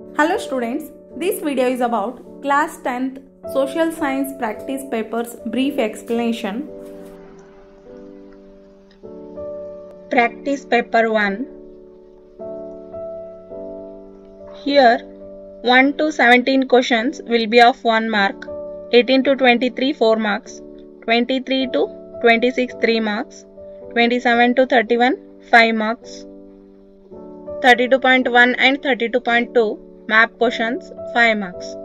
Hello students, this video is about class 10th social science practice papers brief explanation. Practice paper 1. Here 1 to 17 questions will be of 1 mark, 18 to 23 4 marks, 23 to 26 3 marks, 27 to 31 5 marks, 32.1 and 32.2 map questions 5 marks.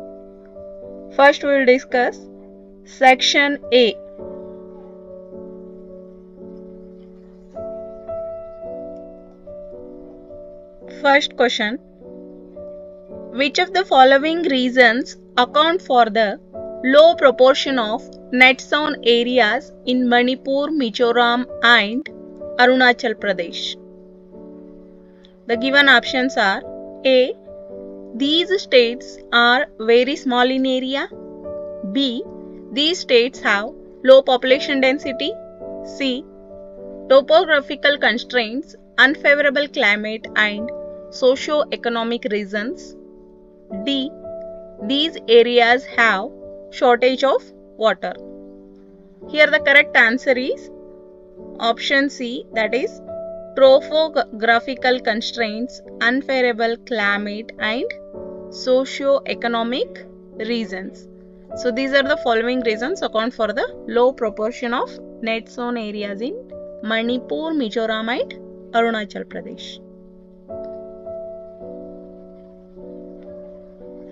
First we will discuss section A. First question. Which of the following reasons account for the low proportion of net zone areas in Manipur, Mizoram and Arunachal Pradesh? The given options are A. These states are very small in area. B. These states have low population density. C. Topographical constraints, unfavorable climate and socio-economic reasons. D. These areas have shortage of water. Here the correct answer is option C, that is topographical constraints, unfavorable climate and socio-economic reasons. So these are the following reasons account for the low proportion of net zone areas in Manipur, Mizoram and Arunachal Pradesh.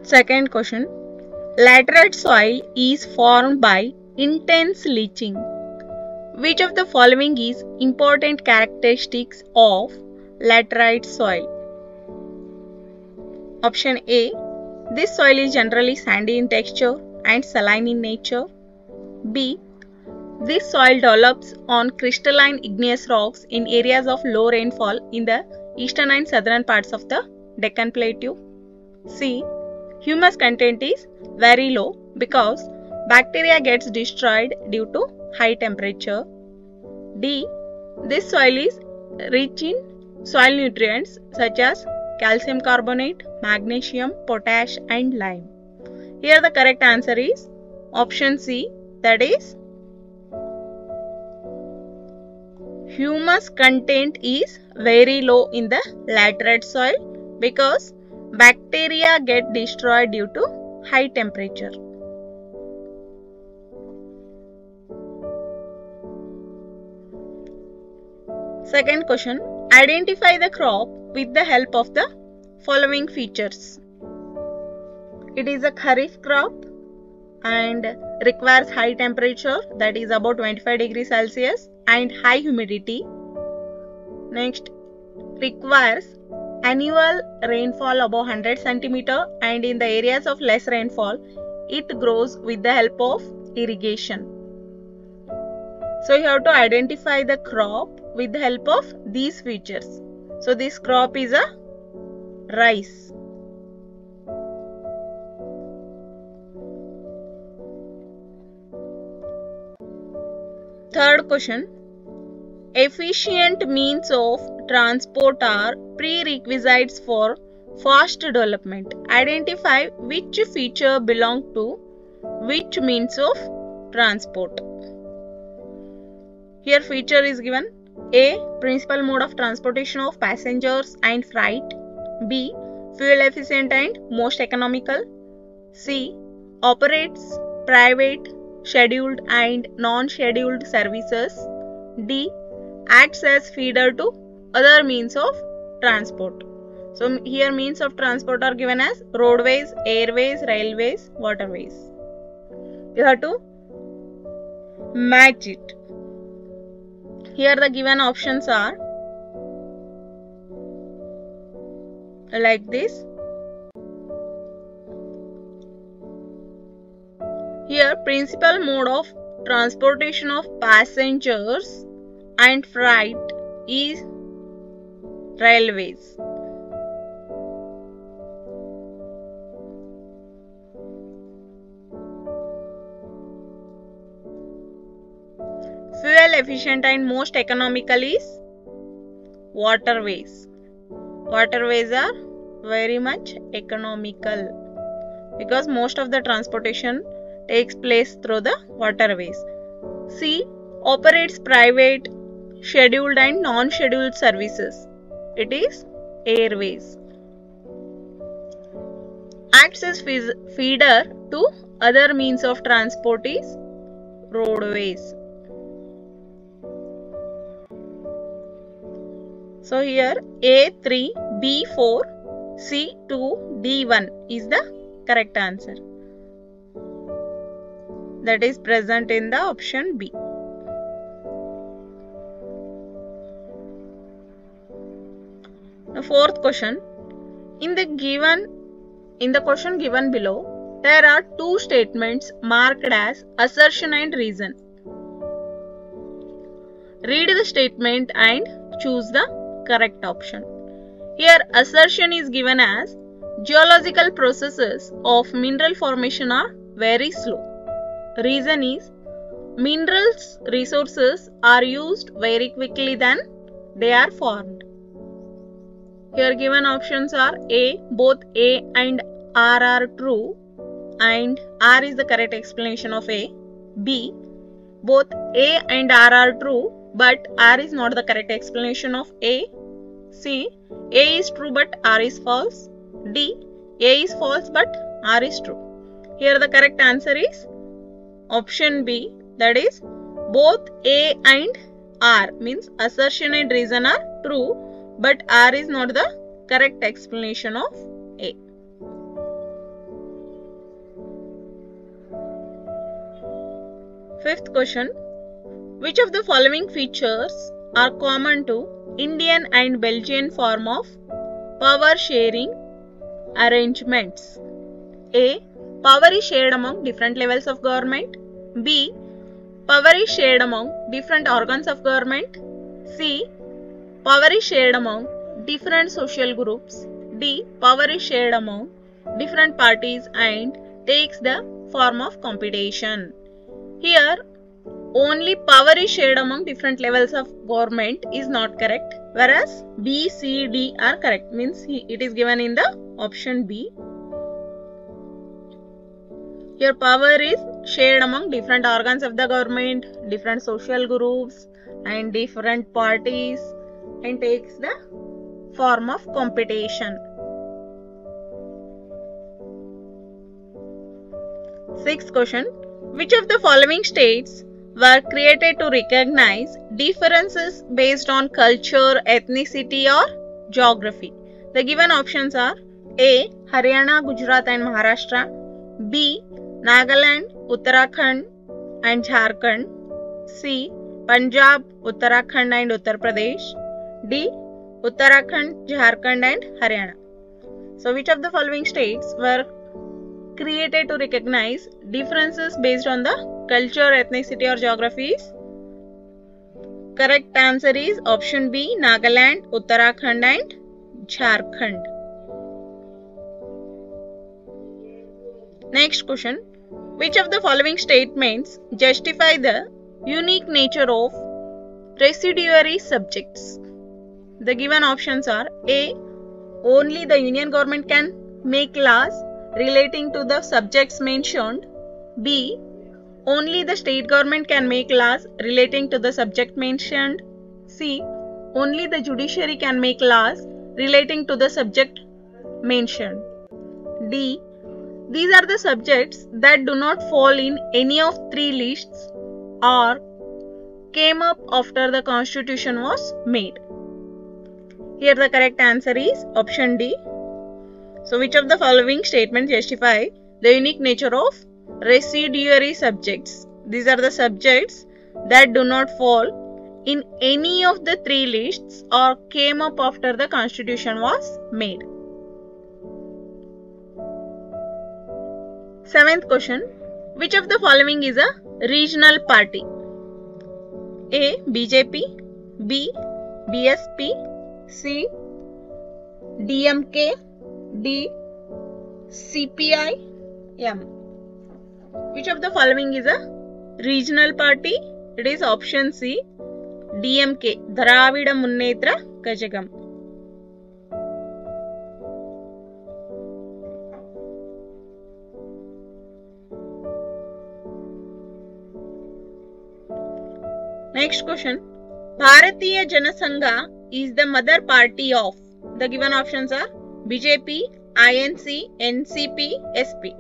Second question. Laterite soil is formed by intense leaching. Which of the following is important characteristics of laterite soil? Option A. This soil is generally sandy in texture and saline in nature. B. This soil develops on crystalline igneous rocks in areas of low rainfall in the eastern and southern parts of the Deccan Plateau. C. Humus content is very low because bacteria gets destroyed due to high temperature. D. This soil is rich in soil nutrients such as calcium carbonate, magnesium, potash and lime. Here the correct answer is option C, that is humus content is very low in the laterite soil because bacteria get destroyed due to high temperature. Second question. Identify the crop with the help of the following features. It is a kharif crop and requires high temperature, that is about 25 degrees Celsius, and high humidity. Next, requires annual rainfall above 100 cm, and in the areas of less rainfall it grows with the help of irrigation. So you have to identify the crop with the help of these features. So this crop is a rice. Third question. Efficient means of transport are prerequisites for fast development. Identify which feature belong to which means of transport. Here feature is given. A. Principal mode of transportation of passengers and freight. B. Fuel efficient and most economical. C. Operates private, scheduled and non-scheduled services. D. Acts as feeder to other means of transport. So here means of transport are given as roadways, airways, railways, waterways. You have to match it. Here the given options are like this. Here principal mode of transportation of passengers and freight is railways. Fuel efficient and most economical is waterways. Waterways are very much economical, because most of the transportation takes place through the waterways. C. Operates private, scheduled and non-scheduled services. It is airways. Acts as feeder to other means of transport is roadways. So here A3, B4, C2, D1 is the correct answer. That is present in the option B. The fourth question. In the question given below, there are two statements marked as assertion and reason. Read the statement and choose the correct option. Here assertion is given as geological processes of mineral formation are very slow. Reason is minerals resources are used very quickly than they are formed. Here given options are A, both A and R are true, and R is the correct explanation of A. B, both A and R are true, but R is not the correct explanation of A. C, A is true but R is false. D, A is false but R is true. Here the correct answer is option B, that is both A and R, means assertion and reason are true, but R is not the correct explanation of A. Fifth question. Which of the following features are common to Indian and Belgian form of power sharing arrangements? A. Power is shared among different levels of government. B. Power is shared among different organs of government. C. Power is shared among different social groups. D. Power is shared among different parties and takes the form of competition. Here, only power is shared among different levels of government is not correct, whereas B, C, D are correct, means it is given in the option B. Here power is shared among different organs of the government, different social groups and different parties and takes the form of competition. Sixth question. Which of the following states were created to recognize differences based on culture, ethnicity or geography? The given options are A. Haryana, Gujarat and Maharashtra. B. Nagaland, Uttarakhand and Jharkhand. C. Punjab, Uttarakhand and Uttar Pradesh. D. Uttarakhand, Jharkhand and Haryana. So which of the following states were created to recognize differences based on the culture, ethnicity or geographies? Correct answer is option B, Nagaland, Uttarakhand and Jharkhand. Next question. Which of the following statements justify the unique nature of residuary subjects? The given options are A. Only the Union government can make laws relating to the subjects mentioned. B. Only the state government can make laws relating to the subject mentioned. C. Only the judiciary can make laws relating to the subject mentioned. D. These are the subjects that do not fall in any of three lists or came up after the constitution was made. Here the correct answer is option D. So which of the following statements justify the unique nature of residuary subjects? These are the subjects that do not fall in any of the three lists or came up after the constitution was made. Seventh question. Which of the following is a regional party? A. BJP. B. BSP. C. DMK. D. CPI-M. Which of the following is a regional party? It is option C, DMK, Dravida Munnetra Kazhagam. Next question. Bharatiya Janasangha is the mother party of. The given options are BJP, INC, NCP, SP.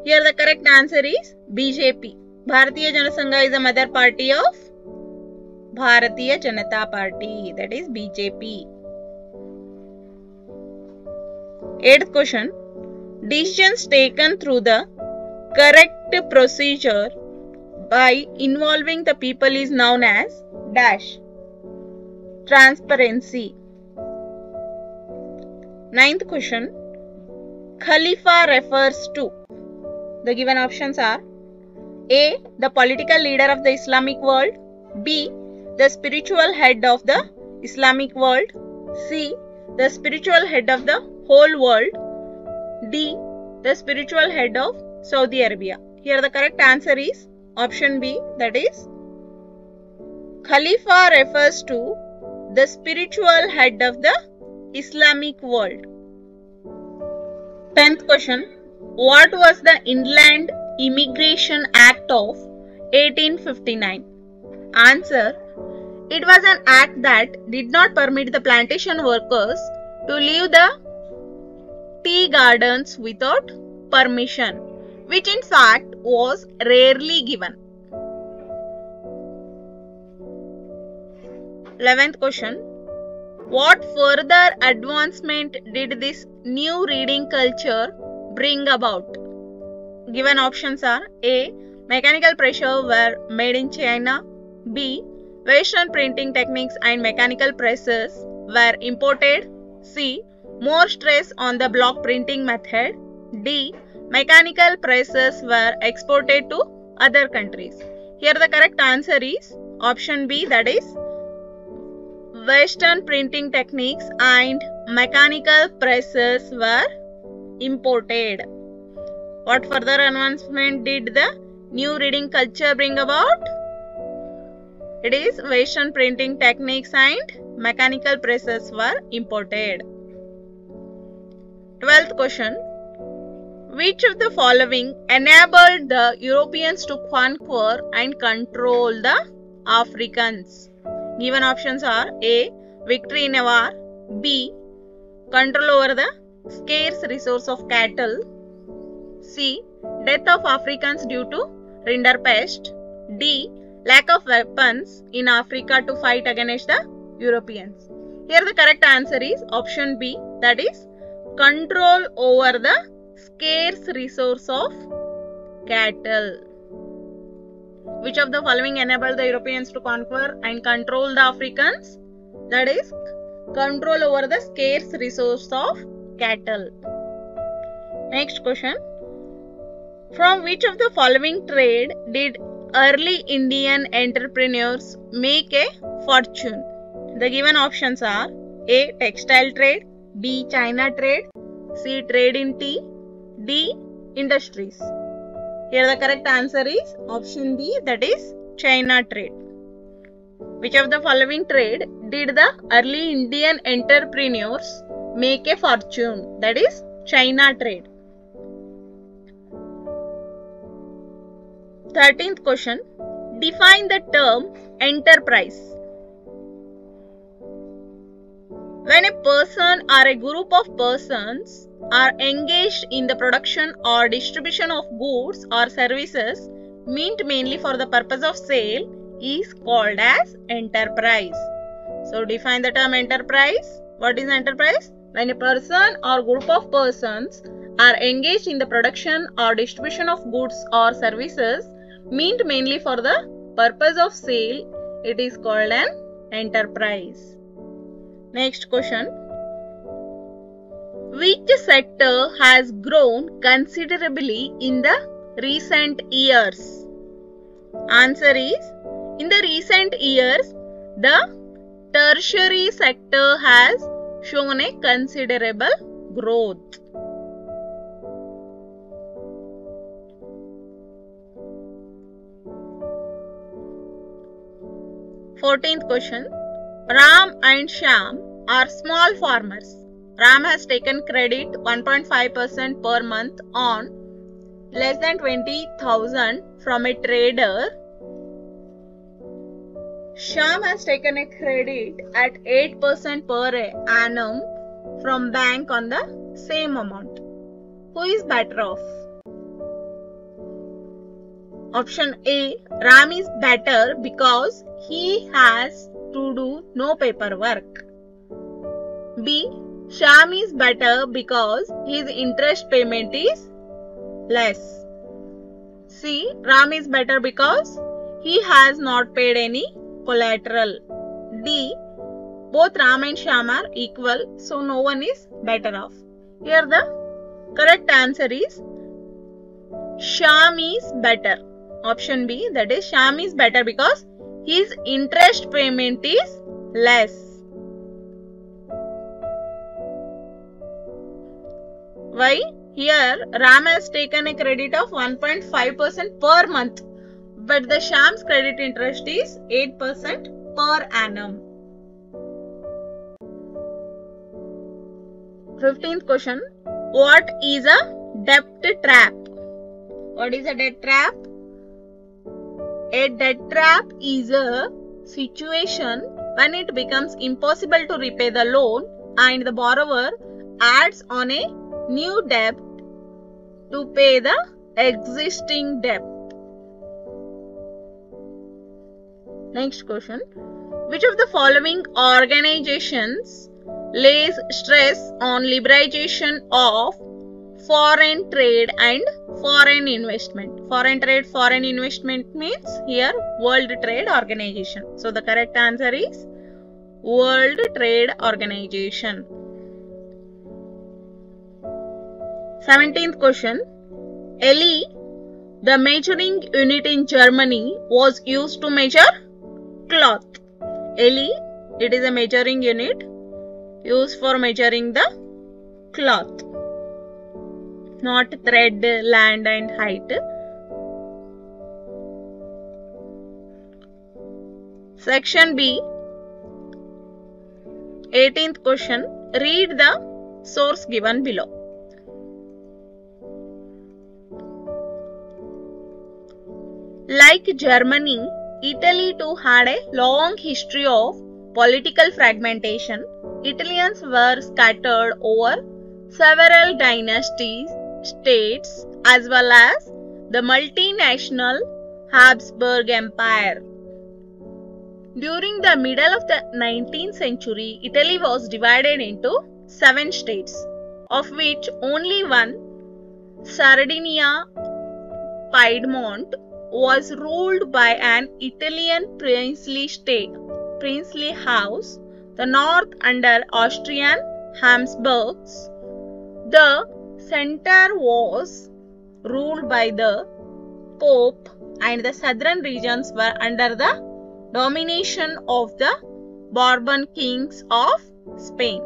Here the correct answer is BJP. Bharatiya Janasangha is the mother party of Bharatiya Janata Party, that is BJP. 8th question. Decisions taken through the correct procedure by involving the people is known as dash. Transparency. 9th question. Khalifa refers to. The given options are A. The political leader of the Islamic world. B. The spiritual head of the Islamic world. C. The spiritual head of the whole world. D. The spiritual head of Saudi Arabia. Here the correct answer is option B, that is Khalifa refers to the spiritual head of the Islamic world. 10th question. What was the Inland Immigration Act of 1859? Answer. It was an act that did not permit the plantation workers to leave the tea gardens without permission, which in fact was rarely given. 11th question. What further advancement did this new reading culture bring about? Given options are A. Mechanical pressure were made in China. B. Western printing techniques and mechanical presses were imported. C. More stress on the block printing method. D. Mechanical presses were exported to other countries. Here the correct answer is option B, that is Western printing techniques and mechanical presses were imported. What further advancement did the new reading culture bring about? It is Western printing techniques and mechanical presses were imported. 12th question. Which of the following enabled the Europeans to conquer and control the Africans? Given options are A. Victory in a war. B. Control over the scarce resource of cattle. C. Death of Africans due to rinderpest. D. Lack of weapons in Africa to fight against the Europeans. Here the correct answer is option B, that is control over the scarce resource of cattle. Which of the following enabled the Europeans to conquer and control the Africans? That is control over the scarce resource of cattle. Next question. From which of the following trade did early Indian entrepreneurs make a fortune? The given options are A. Textile trade. B. China trade. C. Trade in tea. D. Industries. Here the correct answer is option B, that is China trade. Which of the following trade did the early Indian entrepreneurs make a fortune? That is China trade. 13th question. Define the term enterprise. When a person or a group of persons are engaged in the production or distribution of goods or services meant mainly for the purpose of sale is called as enterprise. So define the term enterprise. What is enterprise? When a person or group of persons are engaged in the production or distribution of goods or services meant mainly for the purpose of sale, it is called an enterprise. Next question. Which sector has grown considerably in the recent years? Answer is, in the recent years, the tertiary sector has shown a considerable growth. Fourteenth question. Ram and Shyam are small farmers. Ram has taken credit 1.5% per month on less than 20,000 from a trader Shyam has taken a credit at 8% per annum from bank on the same amount. Who is better off? Option A, Ram is better because he has to do no paperwork. B, Shyam is better because his interest payment is less. C, Ram is better because he has not paid any collateral. D, both Ram and Shyam are equal, so no one is better off. Here the correct answer is Shyam is better. Option B, that is Shyam is better because his interest payment is less. Why? Here Ram has taken a credit of 1.5% per month, but the Shyam's credit interest is 8% per annum. 15th question. What is a debt trap? What is a debt trap? A debt trap is a situation when it becomes impossible to repay the loan and the borrower adds on a new debt to pay the existing debt. Next question. Which of the following organizations lays stress on liberalization of foreign trade and foreign investment? Foreign trade, foreign investment means here World Trade Organization. So the correct answer is World Trade Organization. 17th question. LE, the measuring unit in Germany, was used to measure cloth. LE, it is a measuring unit used for measuring the cloth, not thread, land and height. Section B, 18th question. Read the source given below. Like Germany, Italy too had a long history of political fragmentation. Italians were scattered over several dynasties, states, as well as the multinational Habsburg Empire. During the middle of the 19th century, Italy was divided into 7 states, of which only one, Sardinia, Piedmont, was ruled by an Italian princely house, the north under Austrian Habsburgs. The center was ruled by the Pope and the southern regions were under the domination of the Bourbon kings of Spain.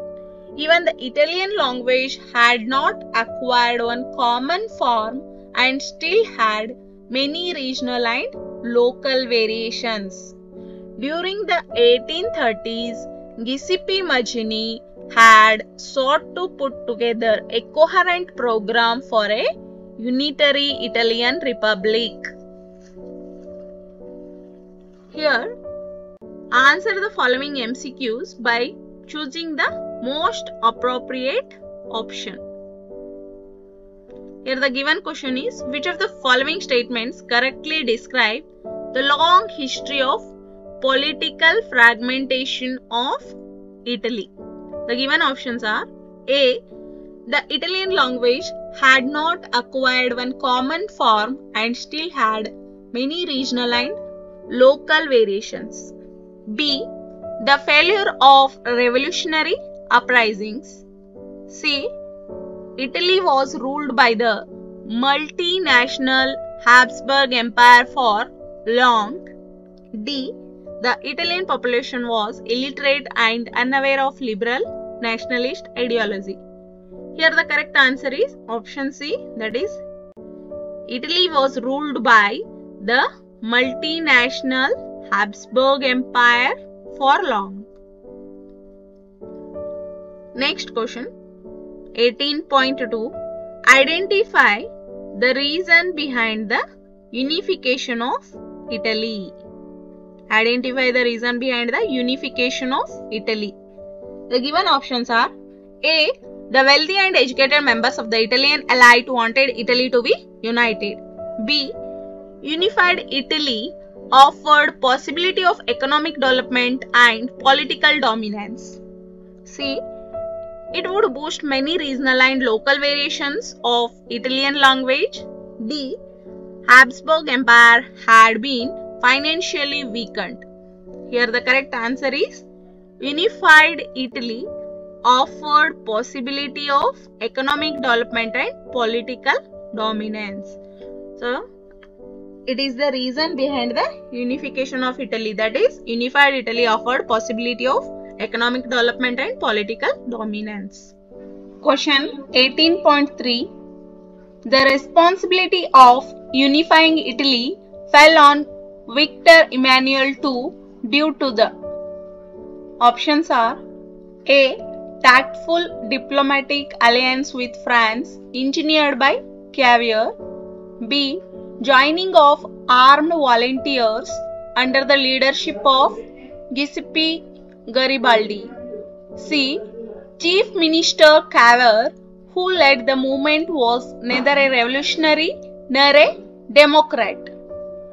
Even the Italian language had not acquired one common form and still had many regional and local variations. During the 1830s, Giuseppe Mazzini had sought to put together a coherent program for a unitary Italian republic. Here, answer the following MCQs by choosing the most appropriate option. Here the given question is, which of the following statements correctly describe the long history of political fragmentation of Italy? The given options are A, the Italian language had not acquired one common form and still had many regional and local variations. B, the failure of revolutionary uprisings. C, Italy was ruled by the multinational Habsburg Empire for long. D, the Italian population was illiterate and unaware of liberal nationalist ideology. Here the correct answer is option C, that is Italy was ruled by the multinational Habsburg Empire for long. Next question, 18.2. Identify the reason behind the unification of Italy. Identify the reason behind the unification of Italy. The given options are A. The wealthy and educated members of the Italian elite wanted Italy to be united. B. Unified Italy offered possibility of economic development and political dominance. C. It would boost many regional and local variations of Italian language. D. Habsburg Empire had been financially weakened. Here the correct answer is unified Italy offered possibility of economic development and political dominance. So, it is the reason behind the unification of Italy, that is, unified Italy offered possibility of economic development and political dominance. Question 18.3. The responsibility of unifying Italy fell on Victor Emmanuel II due to the options are A. Tactful diplomatic alliance with France engineered by Cavour. B. Joining of armed volunteers under the leadership of Giuseppe Garibaldi. C. Chief Minister Cavour, who led the movement, was neither a revolutionary nor a democrat.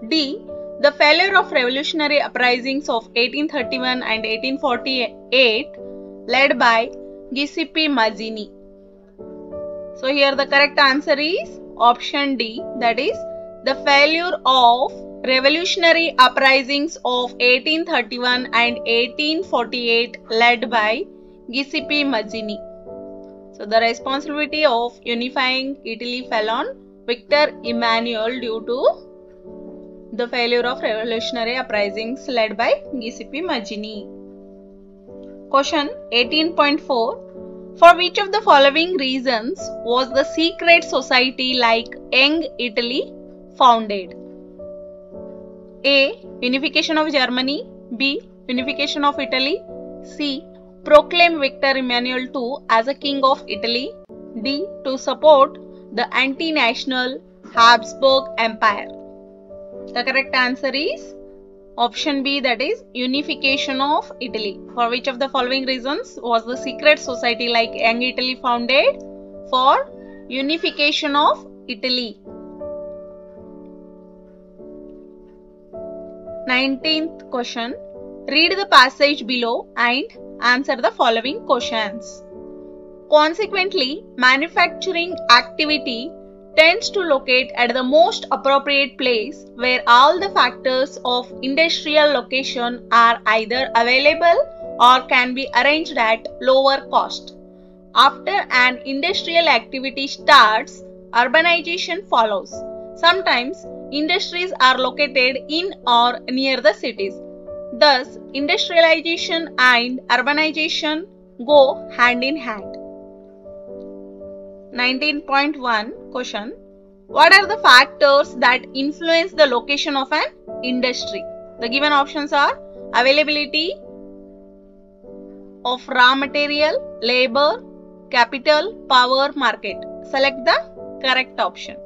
D. The failure of revolutionary uprisings of 1831 and 1848 led by Giuseppe Mazzini. So here the correct answer is option D, that is the failure of revolutionary uprisings of 1831 and 1848 led by Giuseppe Mazzini. So the responsibility of unifying Italy fell on Victor Emmanuel due to the failure of revolutionary uprisings led by Giuseppe Mazzini. Question 18.4. For which of the following reasons was the secret society like Young Italy founded? A. Unification of Germany. B. Unification of Italy. C. Proclaim Victor Emmanuel II as a king of Italy. D. To support the anti-national Habsburg Empire. The correct answer is option B, that is unification of Italy. For which of the following reasons was the secret society like Young Italy founded? For unification of Italy. 19th question. Read the passage below and answer the following questions. Consequently, manufacturing activity tends to locate at the most appropriate place where all the factors of industrial location are either available or can be arranged at lower cost. After an industrial activity starts, urbanization follows. Sometimes industries are located in or near the cities. Thus, industrialization and urbanization go hand in hand. 19.1 question. What are the factors that influence the location of an industry? The given options are availability of raw material, labor, capital, power, market. Select the correct option.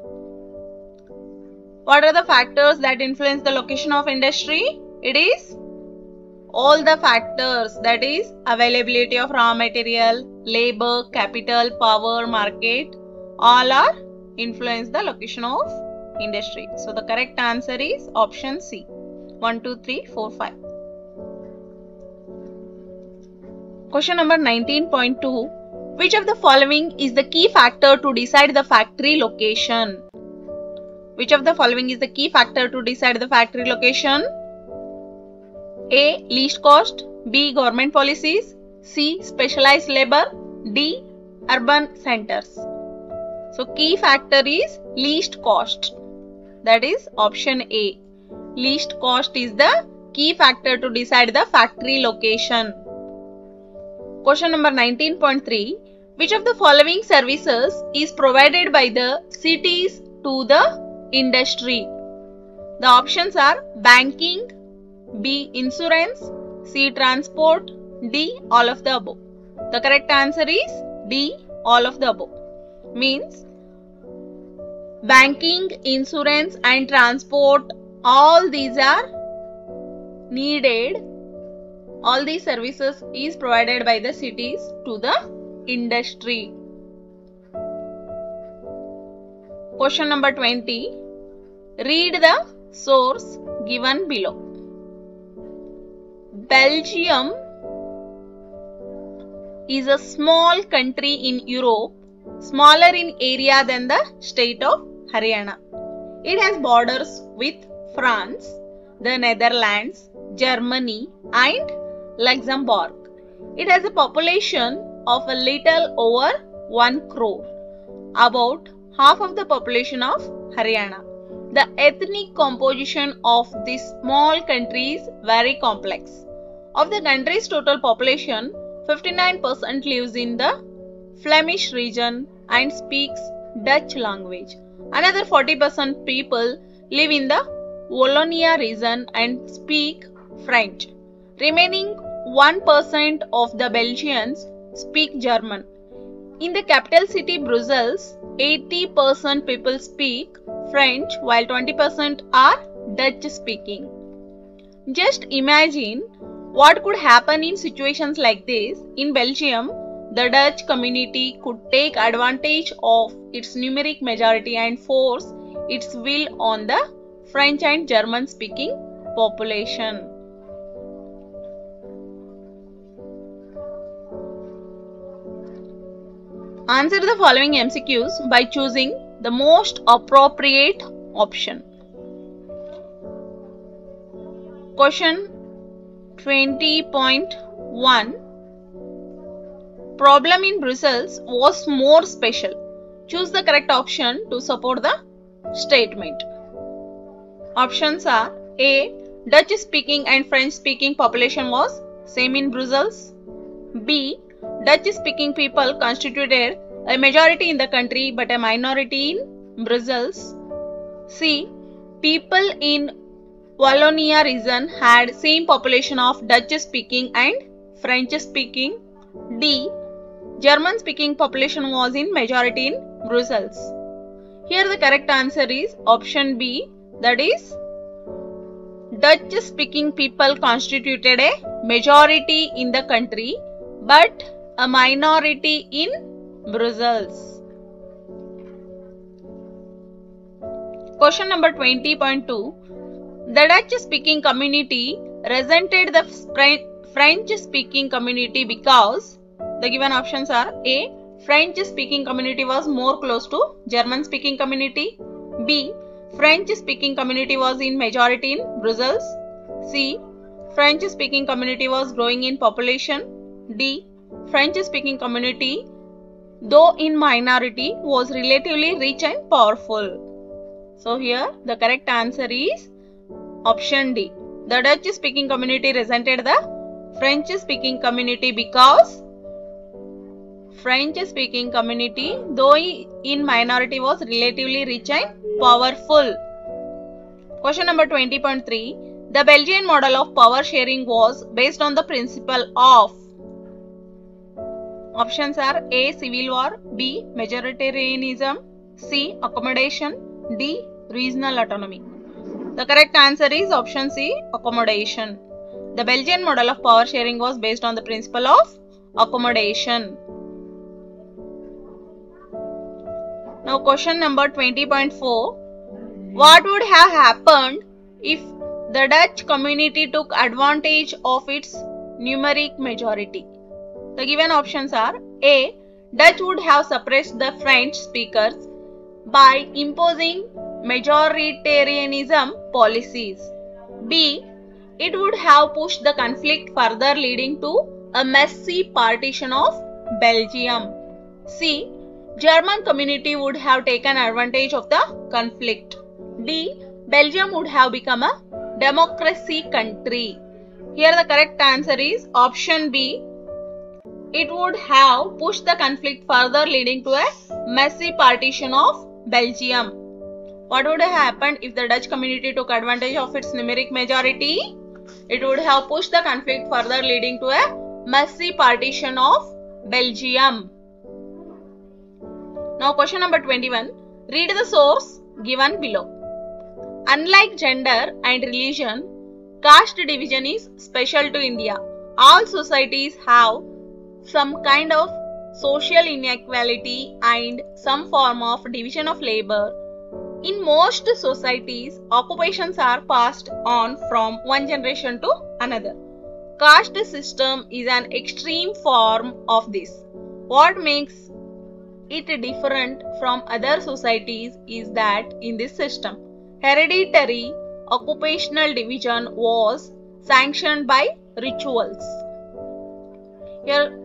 What are the factors that influence the location of industry? It is all the factors, that is availability of raw material, labor, capital, power, market, all are influence the location of industry. So the correct answer is option C. 1, 2, 3, 4, 5. Question number 19.2. Which of the following is the key factor to decide the factory location? Which of the following is the key factor to decide the factory location? A. Least cost. B. Government policies. C. Specialized labor. D. Urban centers. So key factor is least cost. That is option A. Least cost is the key factor to decide the factory location. Question number 19.3. Which of the following services is provided by the cities to the industry? The options are banking, B. Insurance, C. Transport, D. All of the above. The correct answer is D. All of the above. Means banking, insurance and transport, all these are needed. All these services is provided by the cities to the industry. Question number 20. Read the source given below. Belgium is a small country in Europe, smaller in area than the state of Haryana. It has borders with France, the Netherlands, Germany and Luxembourg. It has a population of a little over 1 crore, about half of the population of Haryana. The ethnic composition of this small country is very complex. Of the country's total population, 59% lives in the Flemish region and speaks Dutch language. Another 40% people live in the Wallonia region and speak French. Remaining 1% of the Belgians speak German. In the capital city Brussels, 80% people speak French while 20% are Dutch speaking. Just imagine what could happen in situations like this. In Belgium, the Dutch community could take advantage of its numeric majority and force its will on the French and German speaking population. Answer the following MCQs by choosing the most appropriate option. Question 20.1. Problem in Brussels was more special. Choose the correct option to support the statement. Options are A. Dutch speaking and French speaking population was same in Brussels. B. Dutch speaking people constituted a majority in the country but a minority in Brussels. C. People in Wallonia region had same population of Dutch speaking and French speaking. D. German speaking population was in majority in Brussels. Here the correct answer is option B, that is Dutch speaking people constituted a majority in the country but a minority in Brussels. Question number 20.2. The Dutch speaking community resented the French speaking community because the given options are A. French speaking community was more close to German speaking community. B. French speaking community was in majority in Brussels. C. French speaking community was growing in population. D. French speaking community, though in minority, was relatively rich and powerful. So here the correct answer is option D. The Dutch speaking community resented the French speaking community because French speaking community, though in minority, was relatively rich and powerful. Question number 20.3. The Belgian model of power sharing was based on the principle of. Options are A. Civil war, B. Majoritarianism, C. Accommodation, D. Regional autonomy. The correct answer is option C. Accommodation. The Belgian model of power sharing was based on the principle of accommodation. Now question number 20.4. What would have happened if the Dutch community took advantage of its numeric majority? The given options are A. Dutch would have suppressed the French speakers by imposing majoritarianism policies. B. It would have pushed the conflict further, leading to a messy partition of Belgium. C. German community would have taken advantage of the conflict. D. Belgium would have become a democracy country. Here the correct answer is option B. It would have pushed the conflict further, leading to a messy partition of Belgium. What would have happened if the Dutch community took advantage of its numeric majority? It would have pushed the conflict further, leading to a messy partition of Belgium. Now question number 21. Read the source given below. Unlike gender and religion, Caste division is special to India. All societies have some kind of social inequality and some form of division of labor. In most societies, occupations are passed on from one generation to another. Caste system is an extreme form of this. What makes it different from other societies is that in this system, hereditary occupational division was sanctioned by rituals. Here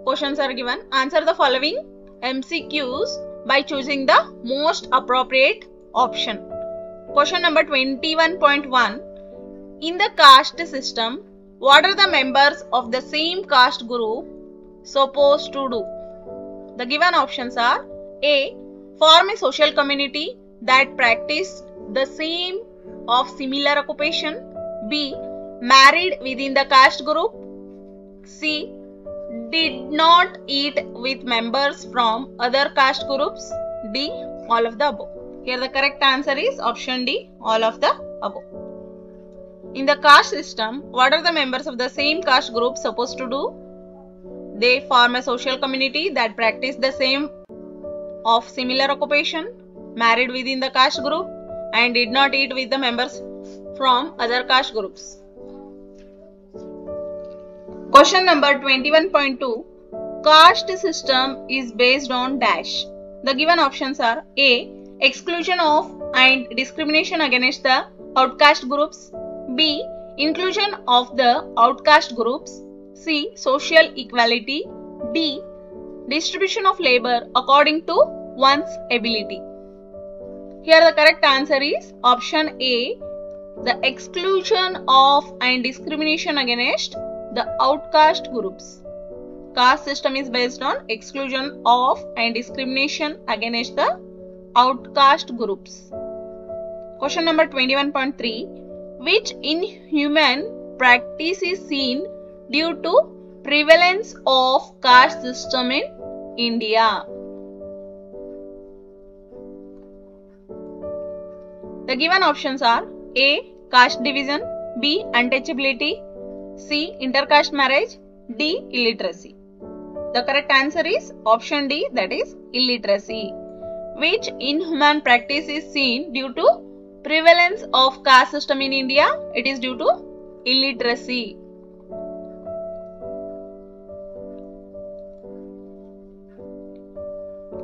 questions are given. Answer the following MCQs by choosing the most appropriate option. Question number 21.1. In the caste system, what are the members of the same caste group supposed to do? The given options are A. Form a social community that practice the same of similar occupation. B. Married within the caste group. C. Did not eat with members from other caste groups. D. All of the above. Here the correct answer is option D. All of the above. In the caste system, what are the members of the same caste group supposed to do? They form a social community that practice the same of similar occupation, married within the caste group, and did not eat with the members from other caste groups. Question number 21.2. Caste system is based on dash. The given options are A. Exclusion of and discrimination against the outcast groups. B. Inclusion of the outcast groups. C. Social equality. D. Distribution of labor according to one's ability. Here the correct answer is option A. The exclusion of and discrimination against the outcast groups. Caste system is based on exclusion of and discrimination against the outcast groups. Question number 21.3. Which inhuman practice is seen due to prevalence of caste system in India? The given options are A. Caste division. B. Untouchability. C. Intercaste marriage. D. Illiteracy. The correct answer is option D, that is illiteracy. Which inhuman practice is seen due to prevalence of caste system in India? It is due to illiteracy.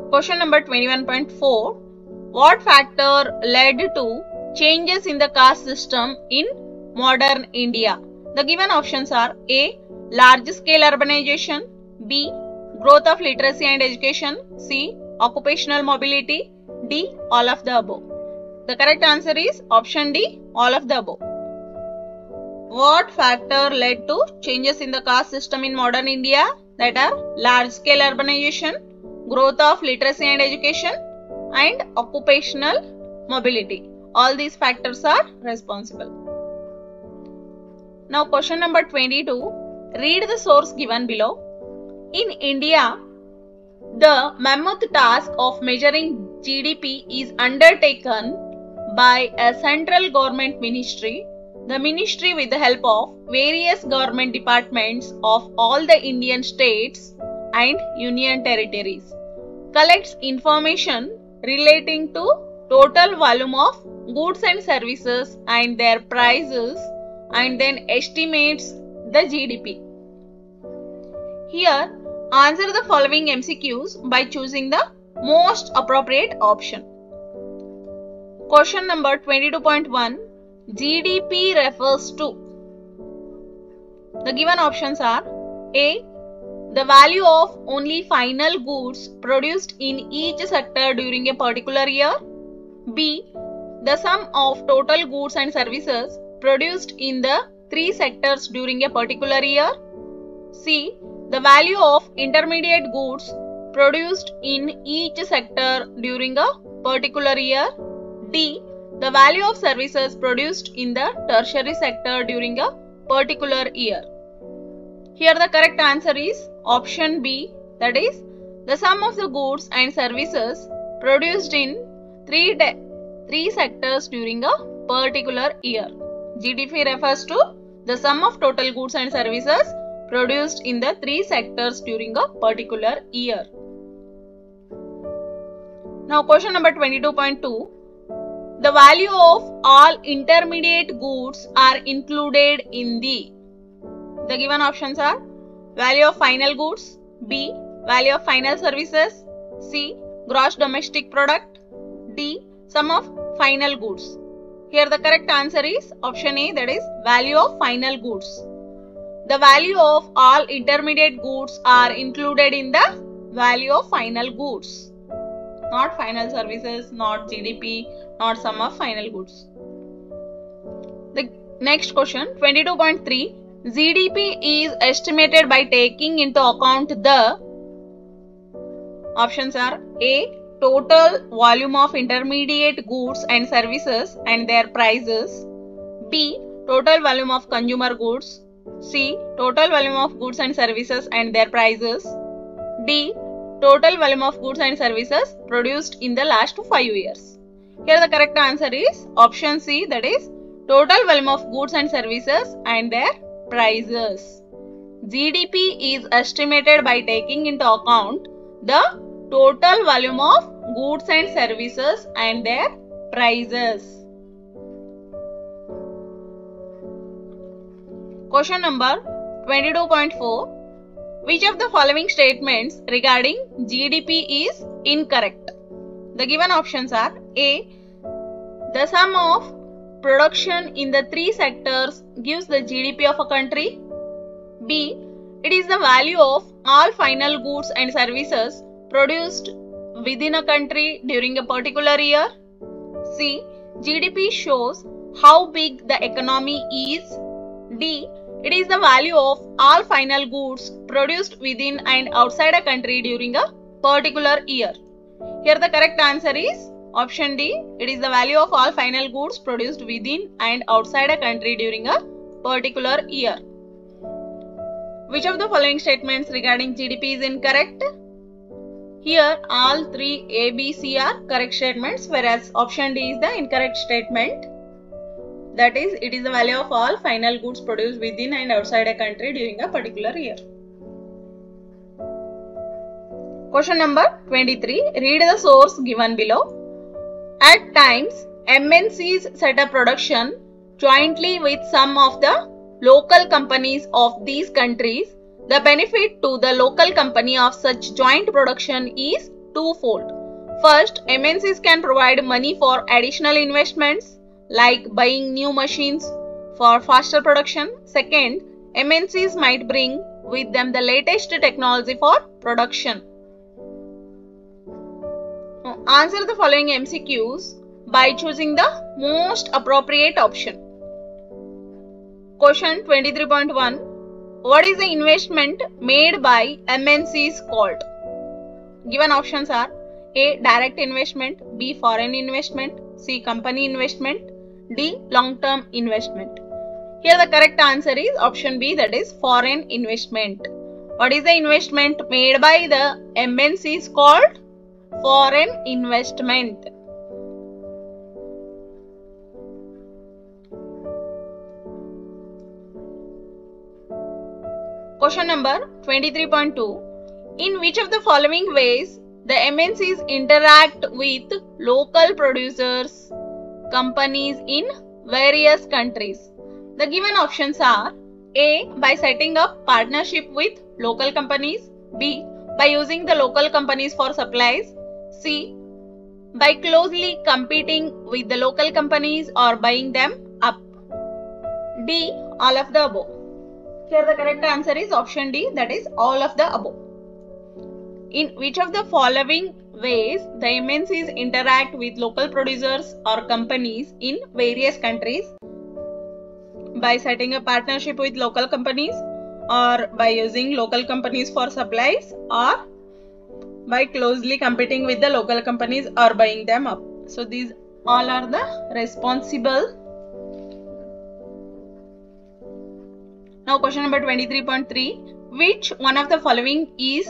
Question number 21.4. What factor led to changes in the caste system in modern India? The given options are A. Large scale urbanization. B. Growth of literacy and education. C. Occupational mobility. D. All of the above. The correct answer is option D. All of the above. What factor led to changes in the caste system in modern India? That are large scale urbanization, growth of literacy and education, and occupational mobility. All these factors are responsible. Now question number 22. Read the source given below. In India, the mammoth task of measuring GDP is undertaken by a central government ministry. The ministry, with the help of various government departments of all the Indian states and union territories, collects information relating to total volume of goods and services and their prices, and then estimates the GDP. Here, answer the following MCQs by choosing the most appropriate option. Question number 22.1. GDP refers to. The given options are A. The value of only final goods produced in each sector during a particular year. B. The sum of total goods and services produced in the three sectors during a particular year. C. The value of intermediate goods produced in each sector during a particular year. D. The value of services produced in the tertiary sector during a particular year. Here the correct answer is option B, that is the sum of the goods and services produced in three sectors during a particular year. GDP refers to the sum of total goods and services produced in the three sectors during a particular year. Now question number 22.2. The value of all intermediate goods are included in the given options are value of final goods, B, value of final services, C, gross domestic product, D, sum of final goods. Here the correct answer is option A, that is value of final goods. The value of all intermediate goods are included in the value of final goods. Not final services, not GDP, not sum of final goods. The next question 22.3. GDP is estimated by taking into account the options are A, total volume of intermediate goods and services and their prices, B, total volume of consumer goods, C, total volume of goods and services and their prices, D, total volume of goods and services produced in the last 5 years. Here the correct answer is option C, that is total volume of goods and services and their prices. GDP is estimated by taking into account the total volume of goods and services and their prices. Question number 22.4. Which of the following statements regarding GDP is incorrect? The given options are A, the sum of production in the three sectors gives the GDP of a country. B, it is the value of all final goods and services produced within a country during a particular year. C, GDP shows how big the economy is. D, it is the value of all final goods produced within and outside a country during a particular year. Here the correct answer is option D, it is the value of all final goods produced within and outside a country during a particular year. Which of the following statements regarding GDP is incorrect? Here all three A, B, C are correct statements, whereas option D is the incorrect statement. That is, it is the value of all final goods produced within and outside a country during a particular year. Question number 23. Read the source given below. At times, MNCs set up production jointly with some of the local companies of these countries. The benefit to the local company of such joint production is twofold. First, MNCs can provide money for additional investments like buying new machines for faster production. Second, MNCs might bring with them the latest technology for production. Now, answer the following MCQs by choosing the most appropriate option. Question 23.1. What is the investment made by MNCs called? Given options are A, direct investment, B, foreign investment, C, company investment, D, long-term investment. Here the correct answer is option B, that is foreign investment. What is the investment made by the MNCs called? Foreign investment. Question number 23.2. In which of the following ways the MNCs interact with local producers, companies in various countries? The given options are A, by setting up partnership with local companies, B, by using the local companies for supplies, C, by closely competing with the local companies or buying them up, D, all of the above. Here the correct answer is option D, that is all of the above. In which of the following ways the MNCs interact with local producers or companies in various countries? By setting a partnership with local companies, or by using local companies for supplies, or by closely competing with the local companies or buying them up. So these all are the responsible. Now question number 23.3. Which one of the following is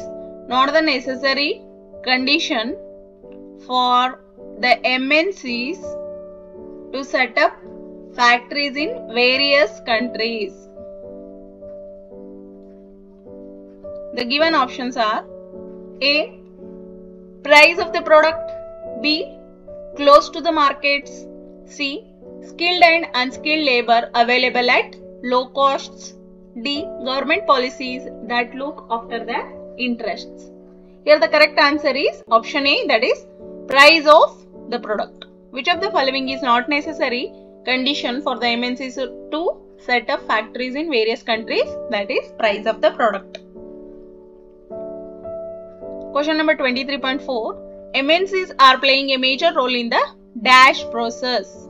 not the necessary condition for the MNCs to set up factories in various countries. The given options are A. Price of the product. B. Close to the markets. C. Skilled and unskilled labor available at low costs. D. Government policies that look after their interests. Here the correct answer is option A, that is price of the product. Which of the following is not necessary condition for the MNCs to set up factories in various countries? That is price of the product. Question number 23.4. MNCs are playing a major role in the dash process.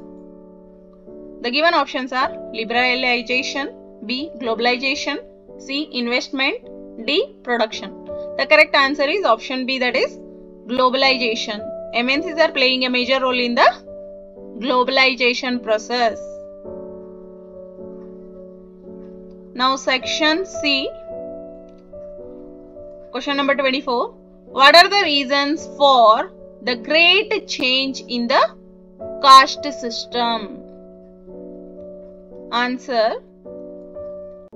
The given options are liberalization, B. Globalization, C. Investment, D. Production. The correct answer is option B, that is globalization. MNCs are playing a major role in the globalization process. Now section C. Question number 24. What are the reasons for the great change in the caste system? Answer.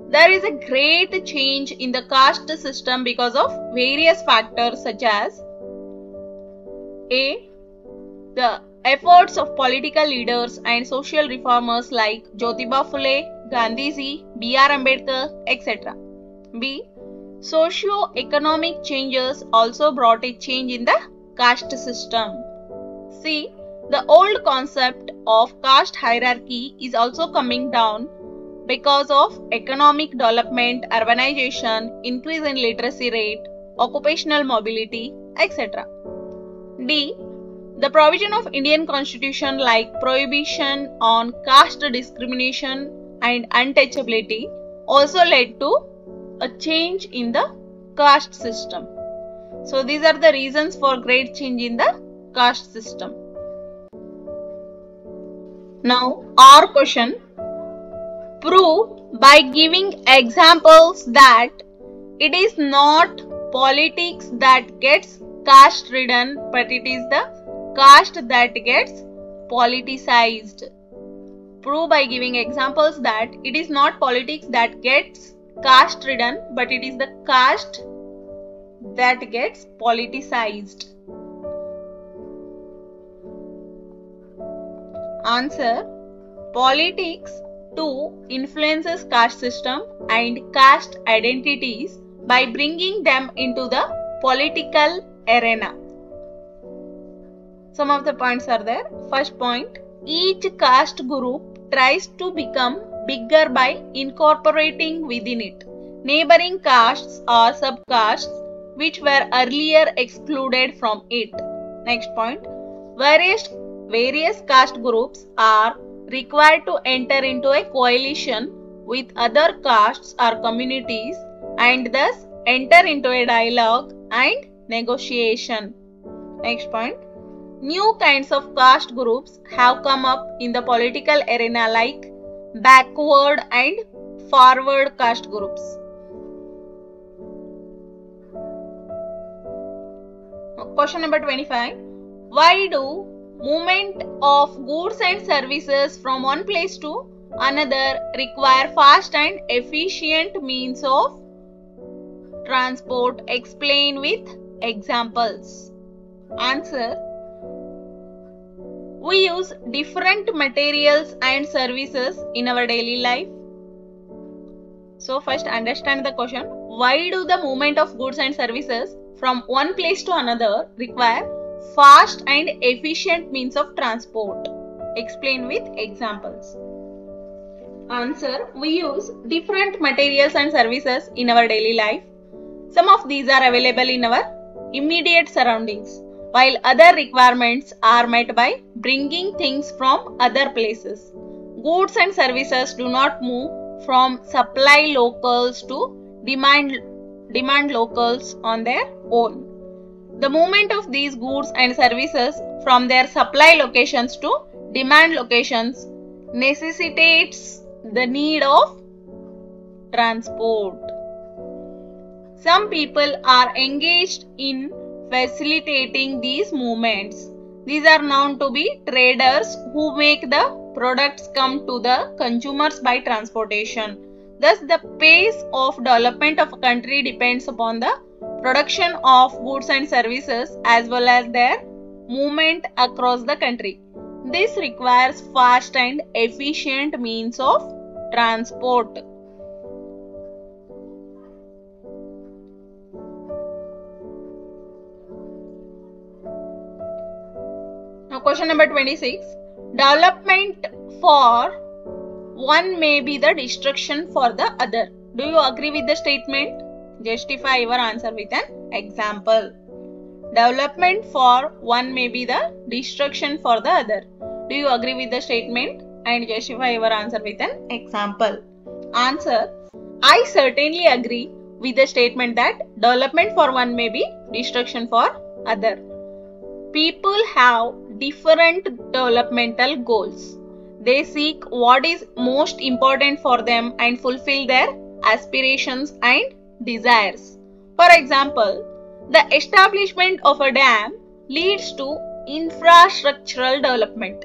There is a great change in the caste system because of various factors such as A. The efforts of political leaders and social reformers like Jyotiba Phule, Gandhiji, B.R. Ambedkar, etc. B. Socio-economic changes also brought a change in the caste system. C. The old concept of caste hierarchy is also coming down because of economic development, urbanization, increase in literacy rate, occupational mobility, etc. D. The provision of Indian Constitution like prohibition on caste discrimination and untouchability also led to a change in the caste system. So these are the reasons for great change in the caste system. Now our question. Prove by giving examples that it is not politics that gets caste ridden, but it is the caste that gets politicized. Prove by giving examples that it is not politics that gets caste ridden, but it is the caste that gets politicized. Answer. Politics too influences caste system and caste identities by bringing them into the political arena. Some of the points are there. First point, each caste group tries to become bigger by incorporating within it neighboring castes or subcastes which were earlier excluded from it. Next point, various caste groups are required to enter into a coalition with other castes or communities and thus enter into a dialogue and negotiation. Next point, new kinds of caste groups have come up in the political arena like backward and forward caste groups. Question number 25. Why do movement of goods and services from one place to another require fast and efficient means of transport? Explain with examples. Answer. We use different materials and services in our daily life. So first understand the question. Why do the movement of goods and services from one place to another require fast and efficient means of transport? Explain with examples. Answer. We use different materials and services in our daily life. Some of these are available in our immediate surroundings, while other requirements are met by bringing things from other places. Goods and services do not move from supply locals to demand locals on their own. The movement of these goods and services from their supply locations to demand locations necessitates the need of transport. Some people are engaged in facilitating these movements. These are known to be traders who make the products come to the consumers by transportation. Thus, the pace of development of a country depends upon the production of goods and services as well as their movement across the country. This requires fast and efficient means of transport. Now question number 26. Development for one may be the destruction for the other. Do you agree with the statement? Justify your answer with an example. Development for one may be the destruction for the other. Do you agree with the statement and justify your answer with an example? Answer. I certainly agree with the statement that development for one may be destruction for other. People have different developmental goals. They seek what is most important for them and fulfill their aspirations and desires. For example, the establishment of a dam leads to infrastructural development,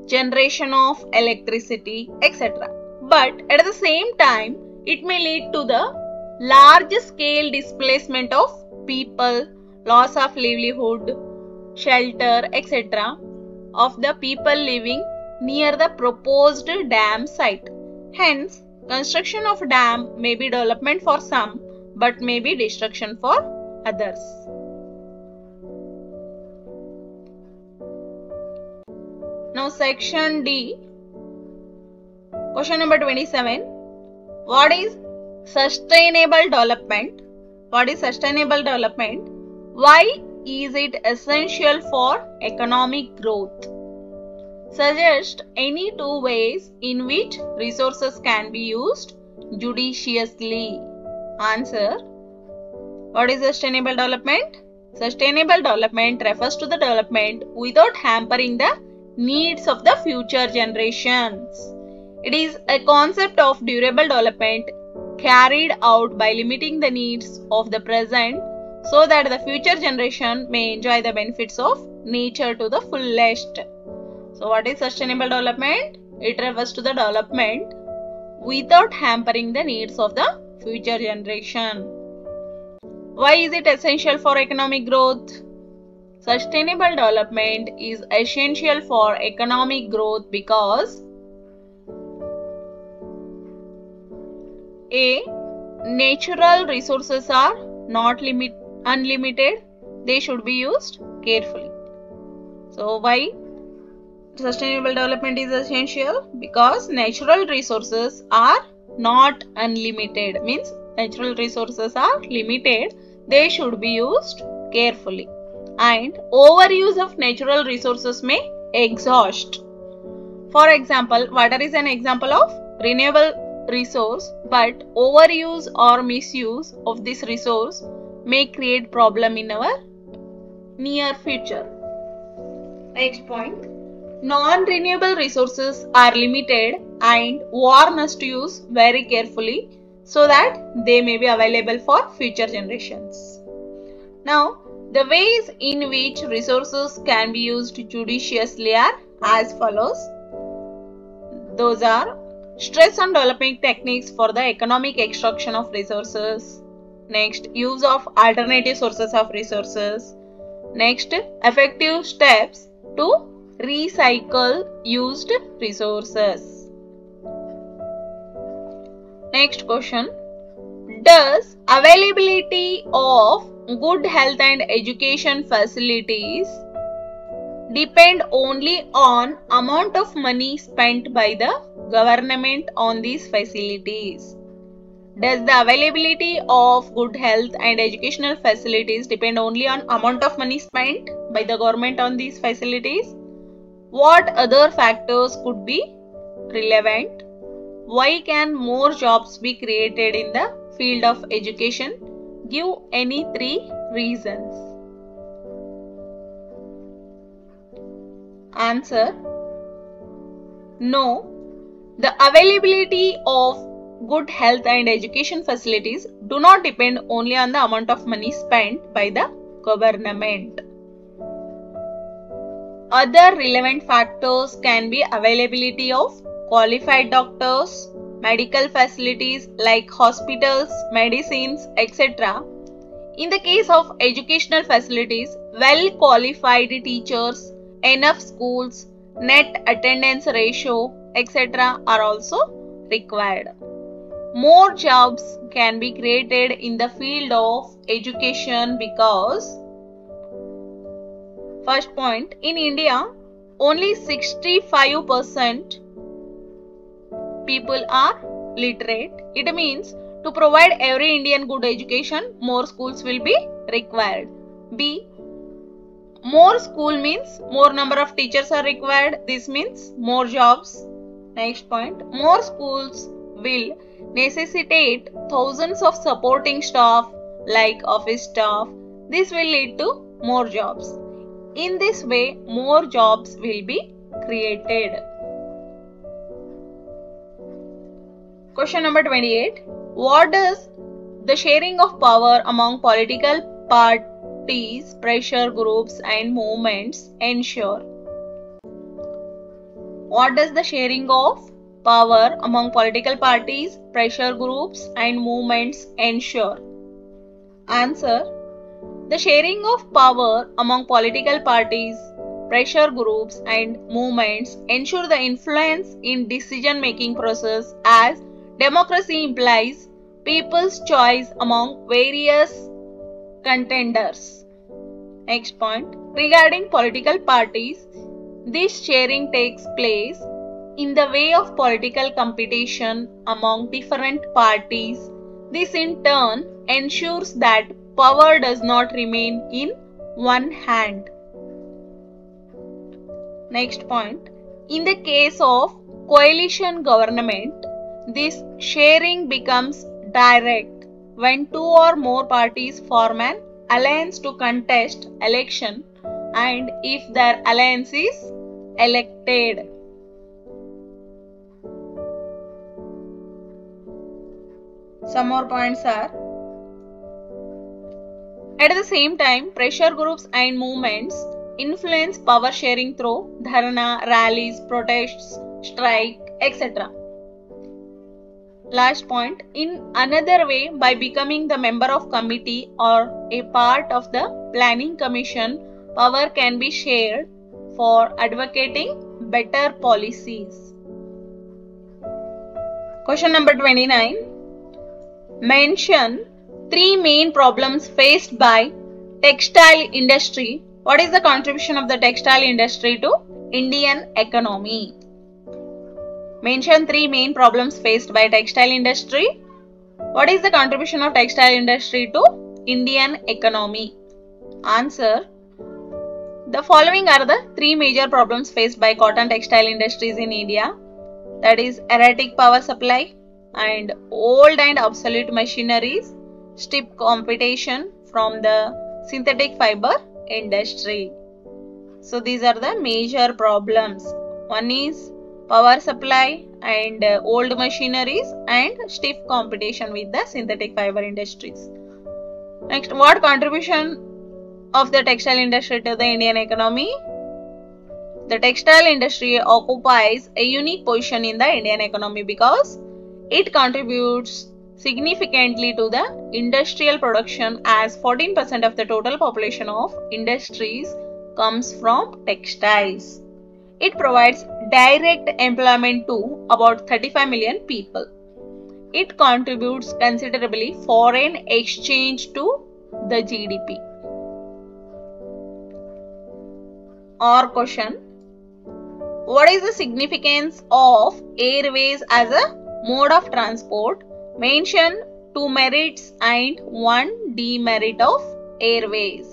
generation of electricity, etc. But at the same time, it may lead to the large scale displacement of people, loss of livelihood, shelter, etc. of the people living near the proposed dam site. Hence, construction of dam may be development for some but may be destruction for others. Now section D. Question number 27. What is sustainable development? What is sustainable development? Why is it essential for economic growth? Suggest any two ways in which resources can be used judiciously. Answer. What is sustainable development? Sustainable development refers to the development without hampering the needs of the future generations. It is a concept of durable development carried out by limiting the needs of the present so that the future generation may enjoy the benefits of nature to the fullest. So what is sustainable development? It refers to the development without hampering the needs of the future generation. Why is it essential for economic growth? Sustainable development is essential for economic growth because A. Natural resources are not unlimited. They should be used carefully. So why sustainable development is essential? Because natural resources are not unlimited. Means natural resources are limited. They should be used carefully. And overuse of natural resources may exhaust. For example, water is an example of renewable resource, but overuse or misuse of this resource may create problem in our near future. Next point. Non-renewable resources are limited and warn us to use very carefully so that they may be available for future generations. Now, the ways in which resources can be used judiciously are as follows. Those are stress on developing techniques for the economic extraction of resources. Next, use of alternative sources of resources. Next, effective steps to recycle used resources. Next question. Does availability of good health and education facilities depend only on amount of money spent by the government on these facilities? Does the availability of good health and educational facilities depend only on amount of money spent by the government on these facilities? What other factors could be relevant? Why can more jobs be created in the field of education? Give any 3 reasons. Answer. No. The availability of good health and education facilities do not depend only on the amount of money spent by the government. Other relevant factors can be availability of qualified doctors, medical facilities like hospitals, medicines, etc. In the case of educational facilities, well-qualified teachers, enough schools, net attendance ratio, etc. are also required. More jobs can be created in the field of education because, first point, in India, only 65% people are literate. It means to provide every Indian good education, more schools will be required. B. More school means more number of teachers are required. This means more jobs. Next point. More schools will necessitate thousands of supporting staff like office staff. This will lead to more jobs. In this way, more jobs will be created. Question number 28. What does the sharing of power among political parties, pressure groups and movements ensure? What does the sharing of power among political parties, pressure groups and movements ensure? Answer. The sharing of power among political parties, pressure groups and movements ensure the influence in decision-making process as democracy implies people's choice among various contenders. Next point. Regarding political parties, this sharing takes place in the way of political competition among different parties. This in turn ensures that power does not remain in one hand. Next point. In the case of coalition government, this sharing becomes direct when two or more parties form an alliance to contest election and if their alliance is elected. Some more points are: at the same time, pressure groups and movements influence power sharing through dharna, rallies, protests, strike, etc. Last point. In another way, by becoming the member of committee or a part of the planning commission, power can be shared for advocating better policies. Question number 29. Mention three main problems faced by textile industry. What is the contribution of the textile industry to Indian economy? Mention three main problems faced by textile industry. What is the contribution of textile industry to Indian economy? Answer. The following are the three major problems faced by cotton textile industries in India. That is erratic power supply and old and obsolete machineries, stiff competition from the synthetic fiber industry. So these are the major problems. One is power supply and old machineries and stiff competition with the synthetic fiber industries. Next, what contribution of the textile industry to the Indian economy? The textile industry occupies a unique position in the Indian economy because it contributes significantly to the industrial production as 14% of the total population of industries comes from textiles. It provides direct employment to about 35 million people. It contributes considerably foreign exchange to the GDP. Or question. What is the significance of airways as a mode of transport? Mention two merits and one demerit of airways.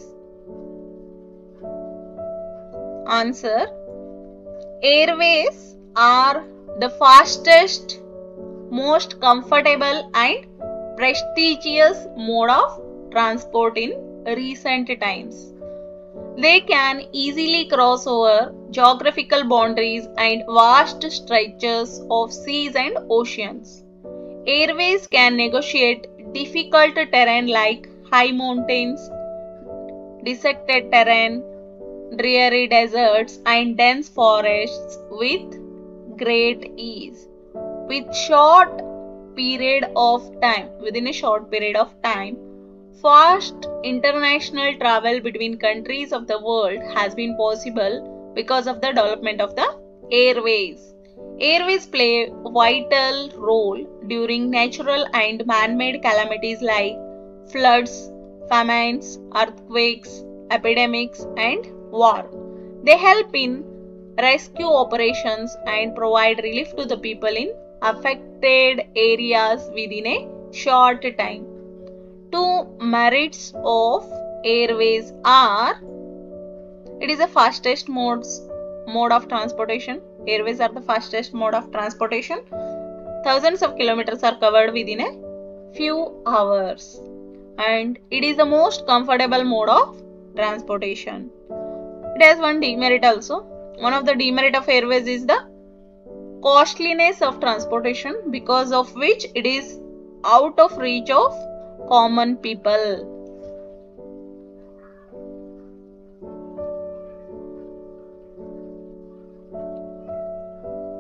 Answer. Airways are the fastest, most comfortable and prestigious mode of transport in recent times. They can easily cross over geographical boundaries and vast stretches of seas and oceans. Airways can negotiate difficult terrain like high mountains, dissected terrain, dreary deserts and dense forests with great ease. Within a short period of time, fast international travel between countries of the world has been possible because of the development of the airways. Airways play a vital role during natural and man-made calamities like floods, famines, earthquakes, epidemics, and war. They help in rescue operations and provide relief to the people in affected areas within a short time. Two merits of airways are: it is the fastest mode of transportation. Airways are the fastest mode of transportation. Thousands of kilometers are covered within a few hours. And it is the most comfortable mode of transportation. It has one demerit also. One of the demerit of airways is the costliness of transportation, because of which it is out of reach of common people.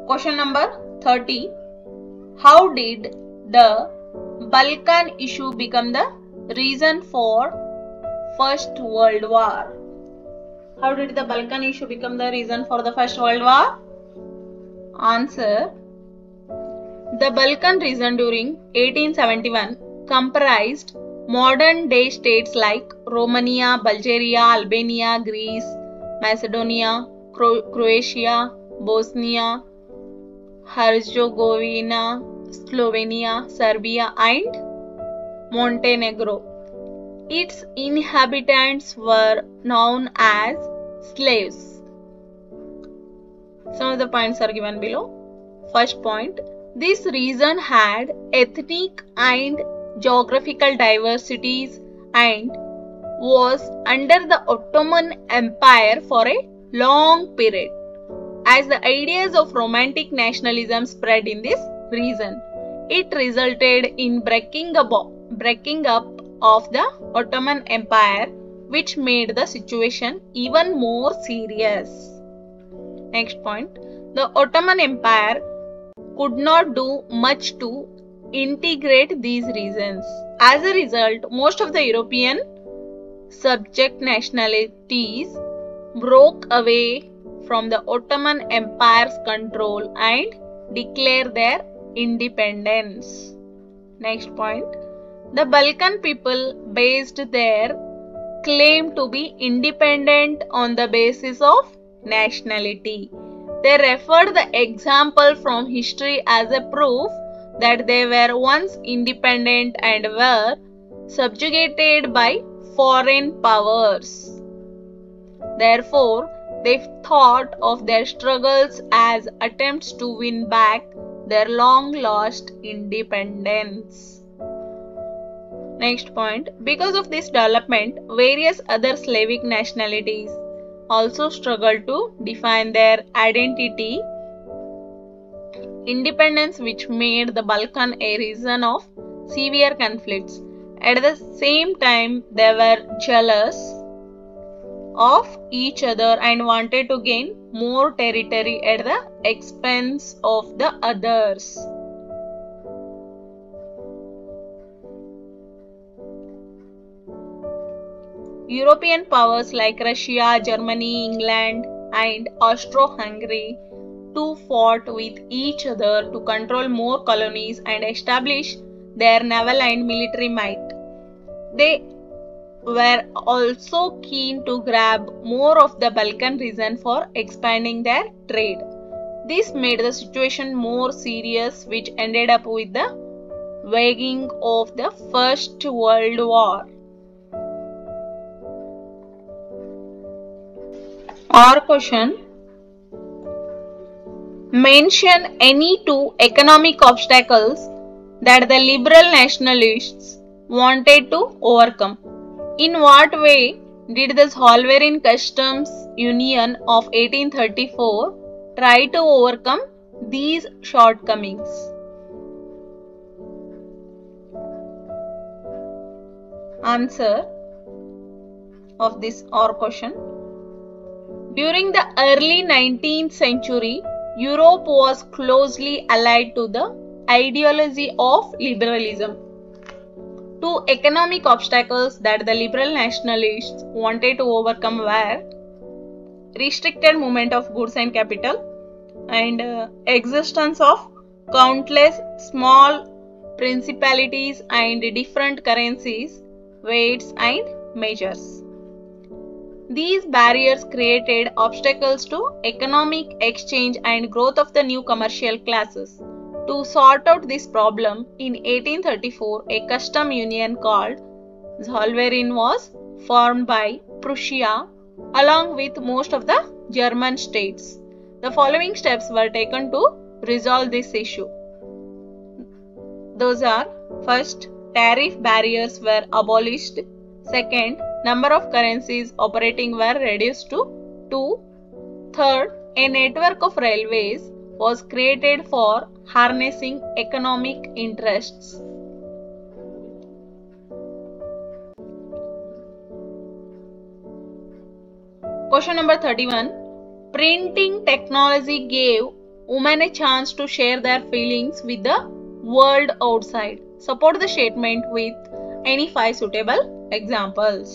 Question number 30. How did the Balkan issue become the reason for First World War? How did the Balkan issue become the reason for the First World War? Answer. The Balkan region during 1871 comprised modern day states like Romania, Bulgaria, Albania, Greece, Macedonia, Croatia, Bosnia, Herzegovina, Slovenia, Serbia, and Montenegro. Its inhabitants were known as slaves. Some of the points are given below. First point, this region had ethnic and geographical diversities and was under the Ottoman Empire for a long period. As the ideas of romantic nationalism spread in this region, it resulted in breaking up of the Ottoman Empire, which made the situation even more serious. Next point, the Ottoman Empire could not do much to integrate these regions. As a result, most of the European subject nationalities broke away from the Ottoman Empire's control and declared their independence. Next point, the Balkan people based their claim to be independent on the basis of nationality. They referred the example from history as a proof that they were once independent and were subjugated by foreign powers. Therefore, they thought of their struggles as attempts to win back their long-lost independence. Next point, because of this development, various other Slavic nationalities also struggled to define their identity. Independence, which made the Balkan a region of severe conflicts. At the same time, they were jealous of each other and wanted to gain more territory at the expense of the others. European powers like Russia, Germany, England, and Austro-Hungary too fought with each other to control more colonies and establish their naval and military might. They were also keen to grab more of the Balkan region for expanding their trade. This made the situation more serious, which ended up with the waging of the First World War. Or question, mention any two economic obstacles that the liberal nationalists wanted to overcome. In what way did the Solvereign Customs Union of 1834 try to overcome these shortcomings? Answer of this or question, During the early 19th century, Europe was closely allied to the ideology of liberalism. Two economic obstacles that the liberal nationalists wanted to overcome were restricted movement of goods and capital and existence of countless small principalities and different currencies, weights and measures. These barriers created obstacles to economic exchange and growth of the new commercial classes. To sort out this problem, in 1834, a custom union called Zollverein was formed by Prussia along with most of the German states. The following steps were taken to resolve this issue. Those are: first, tariff barriers were abolished. Second, number of currencies operating were reduced to 2. Third, a network of railways was created for harnessing economic interests. Question number 31. Printing technology gave women a chance to share their feelings with the world outside. Support the statement with any 5 suitable examples.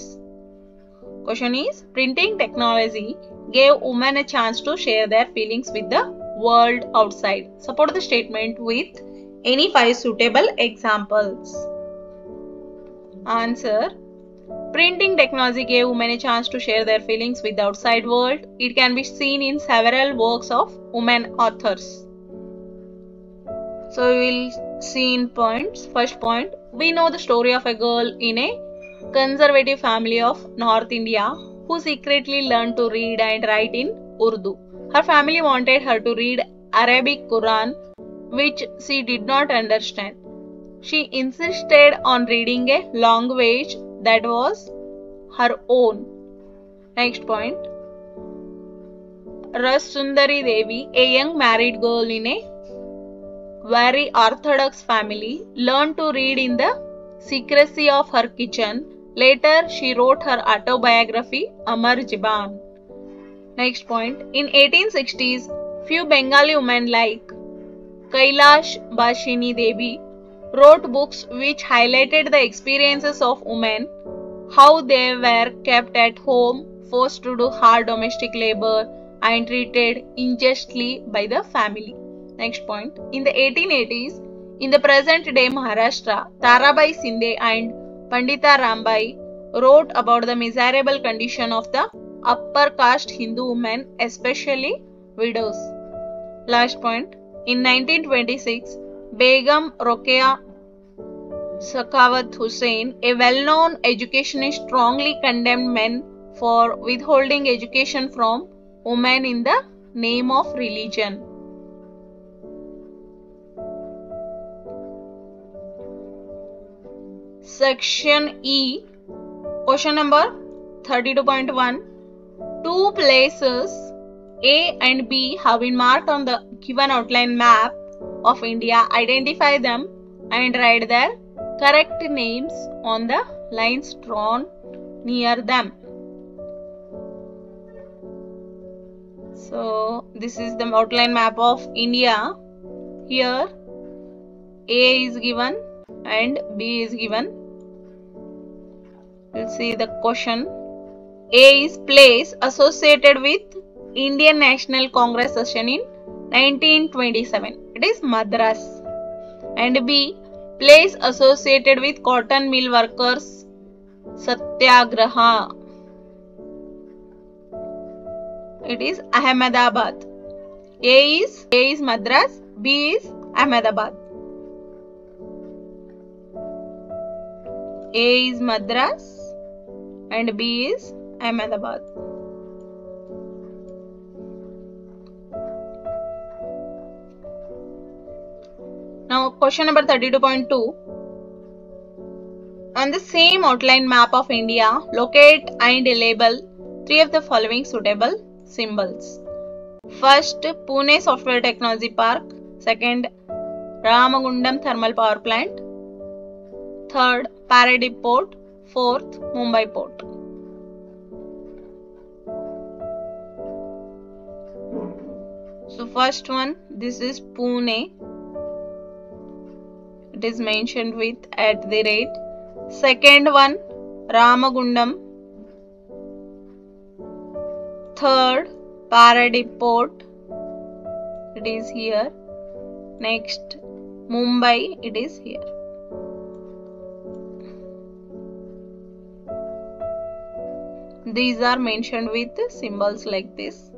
Question is, printing technology gave women a chance to share their feelings with the world outside. Support the statement with any 5 suitable examples. Answer: printing technology gave women a chance to share their feelings with the outside world. It can be seen in several works of women authors. So we will see in points. First point, we know the story of a girl in a conservative family of North India who secretly learned to read and write in Urdu. Her family wanted her to read Arabic Quran, which she did not understand. She insisted on reading a language that was her own. Next point, Ras Sundari Devi, a young married girl in a very orthodox family, learned to read in the secrecy of her kitchen. Later, she wrote her autobiography, Amar Jiban. Next point, in 1860s, few Bengali women like Kailash Bashini Devi wrote books which highlighted the experiences of women, how they were kept at home, forced to do hard domestic labor and treated unjustly by the family. Next point, in the 1880s, in the present day Maharashtra, Tarabai Sinde and Pandita Rambai wrote about the miserable condition of the upper caste Hindu women, especially widows. Last point, in 1926, Begum Rokeya Sakhawat Hussain, a well-known educationist, strongly condemned men for withholding education from women in the name of religion. Section E, question number 32.1. Two places A and B have been marked on the given outline map of India. Identify them and write their correct names on the lines drawn near them. So this is the outline map of India. Here A is given and B is given. We'll see the question. A is place associated with Indian National Congress session in 1927. It is Madras. And B, place associated with cotton mill workers Satyagraha. It is Ahmedabad. A is Madras, B is Ahmedabad. A is Madras and B is Ahmedabad. Now question number 32.2. On the same outline map of India, locate and label 3 of the following suitable symbols. First, Pune Software Technology Park. Second, Ramagundam Thermal Power Plant. Third, Paradip Port. Fourth, Mumbai Port. So first one, this is Pune. It is mentioned with @. Second one, Ramagundam. Third, Paradip Port. It is here. Next, Mumbai. It is here. These are mentioned with symbols like this.